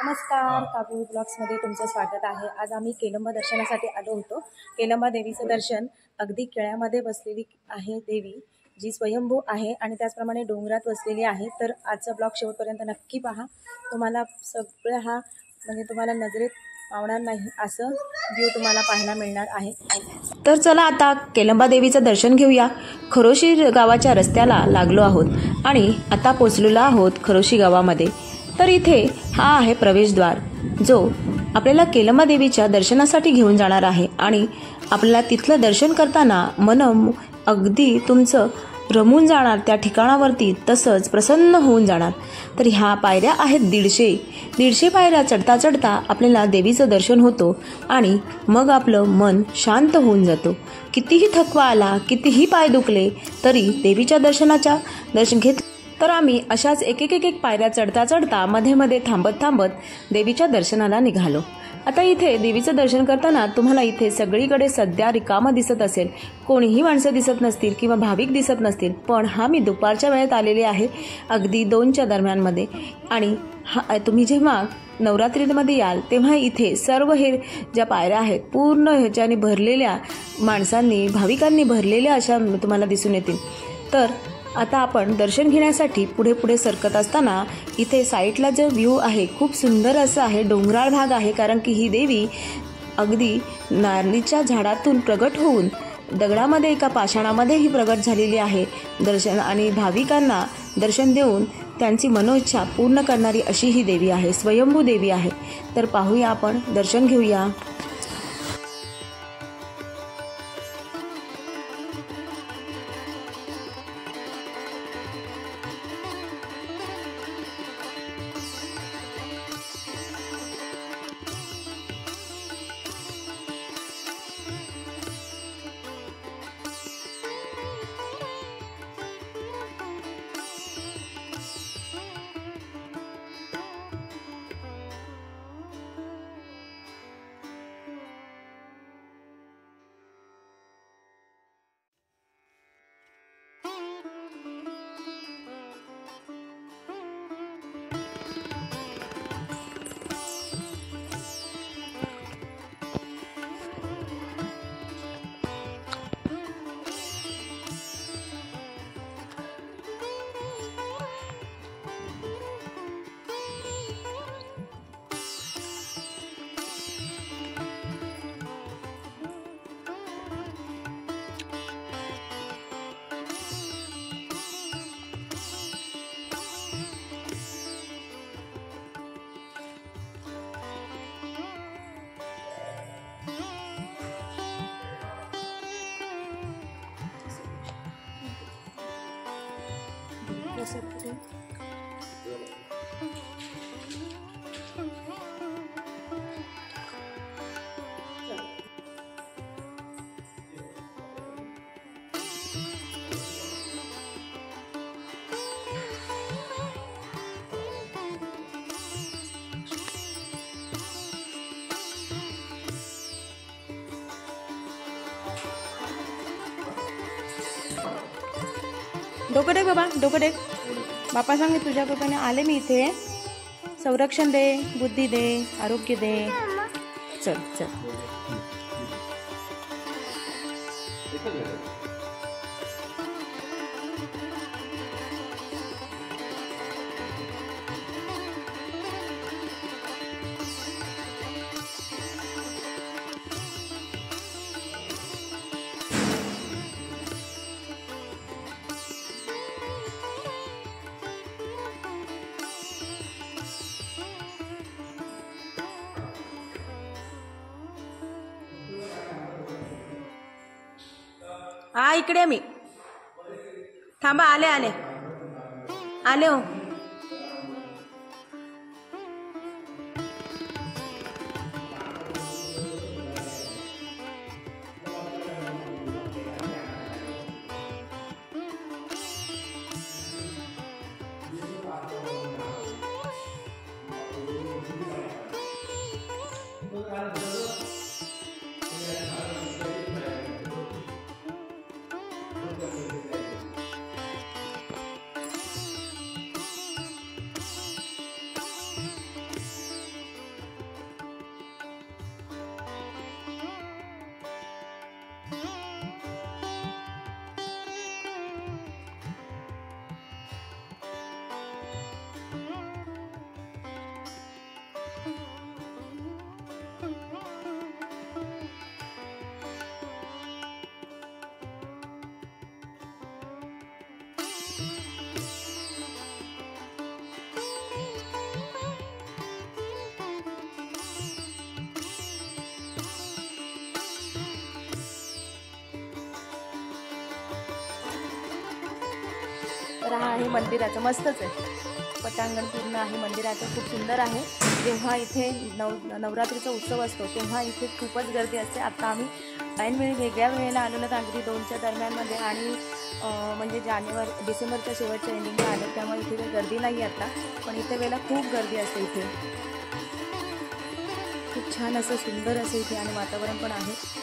नमस्कार, काकू ब्लॉग्समध्ये तुमचं स्वागत आहे। आज आम्ही केलंबा दर्शनासाठी आलो होतो। केलंबा देवीचं दर्शन अगदी केळ्यामध्ये बसलेली आहे देवी, जी स्वयंभू आहे आणि त्याचप्रमाणे डोंगरात बसलेली आहे। तर आजचा ब्लॉग शेवटपर्यंत नक्की पहा, तुम्हाला सगळं हा म्हणजे तुम्हाला नजरेत पावणार नाही असं व्ह्यू तुम्हाला पाहायला मिळणार आहे। तर चला आता केलंबा देवीचं दर्शन घेऊया। खरोशी गावाच्या रस्त्याला लागलो आहोत आणि आता पोहोचलेलो आहोत खरोशी गावामध्ये। तर इथे हा आहे प्रवेशद्वार, जो आपल्याला केलंबा देवीच्या दर्शनासाठी घेऊन जाणार आहे आणि आपल्याला तिथलं दर्शन करताना मन अगदी तुमचं रमून जाणार त्या ठिकाणावरती, तसंच प्रसन्न होऊन जाणार। तर ह्या पायऱ्या आहेत 150 पायऱ्या चढता चढता आपल्याला देवीचं दर्शन होतो आणि मग आपलं मन शांत होऊन जातो। कितीही थकवा आला, कितीही पाय दुखले तरी देवीच्या दर्शन घेत तर आम्ही अशाच एक पायऱ्या चढता चढता मध्ये मध्ये थांबत देवीच्या दर्शनाला निघालो। आता इथे देवीचं दर्शन करताना तुम्हाला इथे सगळीकडे सध्या रिकामं दिसत असेल, कोणीही माणसं दिसत नसतील किंवा भाविक दिसत नसतील, पण मी दुपारच्या वेळेत आलेले आहे, अगदी 2च्या दरम्यानमध्ये। आणि तुम्ही जेव्हा नवरात्रीमध्ये याल तेव्हा इथे सर्व हे ज्या पायऱ्या आहेत पूर्ण ह्याच्याने भरलेल्या, माणसांनी भाविकांनी भरलेल्या अशा तुम्हाला दिसून येतील। तर आता आपण दर्शन घेण्यासाठी पुढे सरकत असताना इथे साईडला जो व्ह्यू आहे खूप सुंदर असं आहे, डोंगराळ भाग आहे, कारण की ही देवी अगदी नारळीच्या झाडातून प्रगट होऊन दगडामध्ये एका पाषाणामध्ये ही प्रगट झालेली आहे। दर्शन आणि भाविकांना दर्शन देऊन त्यांची मनोइच्छा पूर्ण करणारी अशी ही देवी आहे, स्वयंभू देवी आहे। तर पाहूया, आपण दर्शन घेऊया। डोकं टेक बाबा, डोकं टेक। बापा सांग, मी तुझ्या कृपेने आले, मी इथे संरक्षण दे, बुद्धी दे, आरोग्य दे। चल चल। हा, इकडे मी, थांबा, आले आले आले हो। असं हा आहे मंदिराचं, मस्तच आहे. पटांगण पूर्ण आहे मंदिराचं, खूप सुंदर आहे. जेव्हा इथे नवरात्रीचा उत्सव असतो तेव्हा इथे खूपच गर्दी असते. आता आम्ही ऐन वेळी वेगळ्या वेळेला आलेलो तर अगदी 2च्या दरम्यानमध्ये आणि म्हणजे डिसेंबरच्या शेवटच्या एंडिंगला आलं, त्यामुळे इथे काही गर्दी नाही आता. पण इथे वेळेला खूप गर्दी असते. इथे खूप छान असं सुंदर असं इथे आणि वातावरण पण आहे.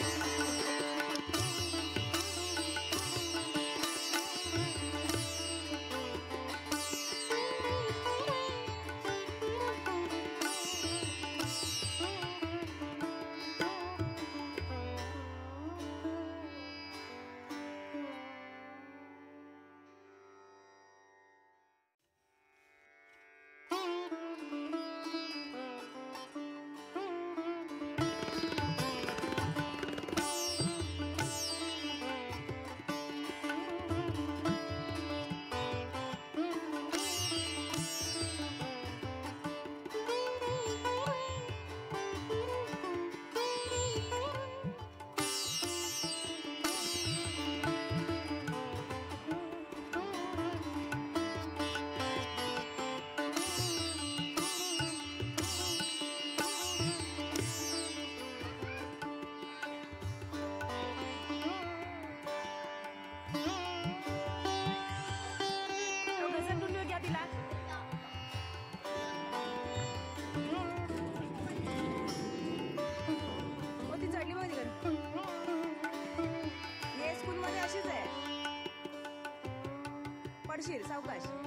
ये स्कूलमध्ये अशीच आहे, पडशील सावकाश.